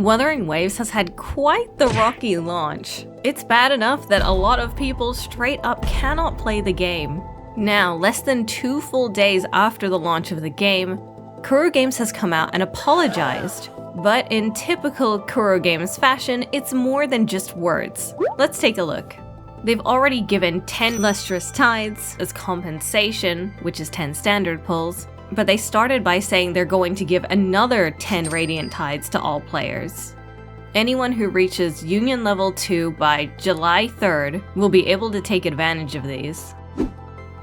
Wuthering Waves has had quite the rocky launch. It's bad enough that a lot of people straight up cannot play the game. Now, less than 2 full days after the launch of the game, Kuro Games has come out and apologized. But in typical Kuro Games fashion, it's more than just words. Let's take a look. They've already given 10 lustrous tides as compensation, which is 10 standard pulls, but they started by saying they're going to give another 10 radiant tides to all players. Anyone who reaches Union Level 2 by July 3rd will be able to take advantage of these.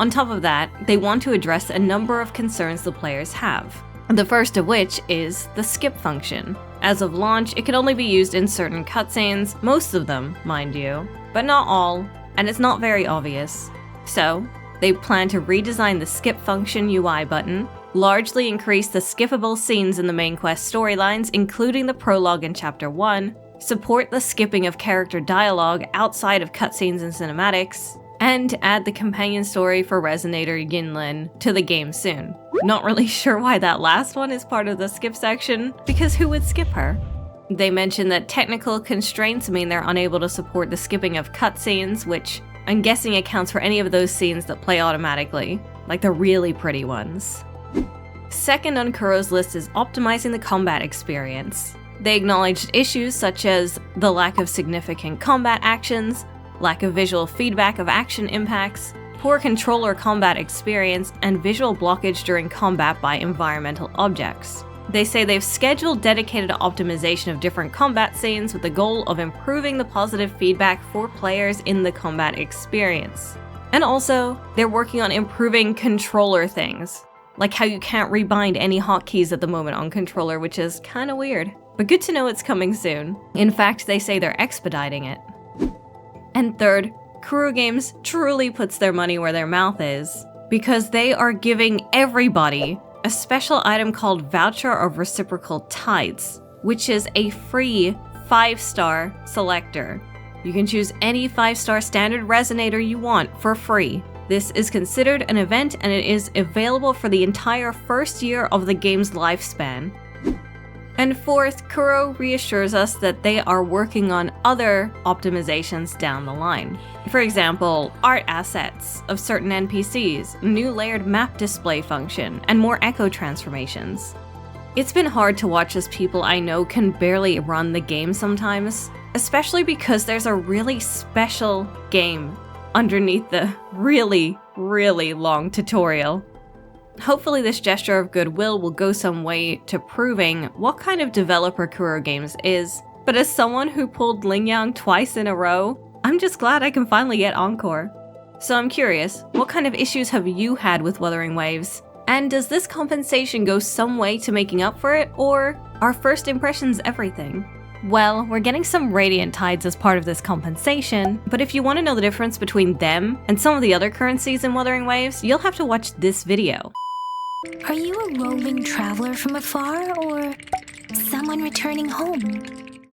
On top of that, they want to address a number of concerns the players have. The first of which is the skip function. As of launch, it can only be used in certain cutscenes, most of them, mind you, but not all, and it's not very obvious. So, they plan to redesign the skip function UI button, largely increase the skippable scenes in the main quest storylines, including the prologue in Chapter 1, support the skipping of character dialogue outside of cutscenes and cinematics, and add the companion story for Resonator Yinlin to the game soon. Not really sure why that last one is part of the skip section, because who would skip her? They mention that technical constraints mean they're unable to support the skipping of cutscenes, which I'm guessing accounts for any of those scenes that play automatically, like the really pretty ones. Second on Kuro's list is optimizing the combat experience. They acknowledged issues such as the lack of significant combat actions, lack of visual feedback of action impacts, poor controller combat experience, and visual blockage during combat by environmental objects. They say they've scheduled dedicated optimization of different combat scenes with the goal of improving the positive feedback for players in the combat experience. And also, they're working on improving controller things, like how you can't rebind any hotkeys at the moment on controller, which is kinda weird. But good to know it's coming soon. In fact, they say they're expediting it. And third, Kuro Games truly puts their money where their mouth is, because they are giving everybody a special item called Voucher of Reciprocal Tides, which is a free 5-star selector. You can choose any 5-star standard resonator you want for free. This is considered an event and it is available for the entire first year of the game's lifespan. And fourth, Kuro reassures us that they are working on other optimizations down the line. For example, art assets of certain NPCs, new layered map display function, and more echo transformations. It's been hard to watch as people I know can barely run the game sometimes, especially because there's a really special game underneath the really, really long tutorial. Hopefully this gesture of goodwill will go some way to proving what kind of developer Kuro Games is, but as someone who pulled Lingyang twice in a row, I'm just glad I can finally get Encore. So I'm curious, what kind of issues have you had with Wuthering Waves? And does this compensation go some way to making up for it, or are first impressions everything? Well, we're getting some Radiant Tides as part of this compensation, but if you want to know the difference between them and some of the other currencies in Wuthering Waves, you'll have to watch this video. Are you a roving traveler from afar, or someone returning home?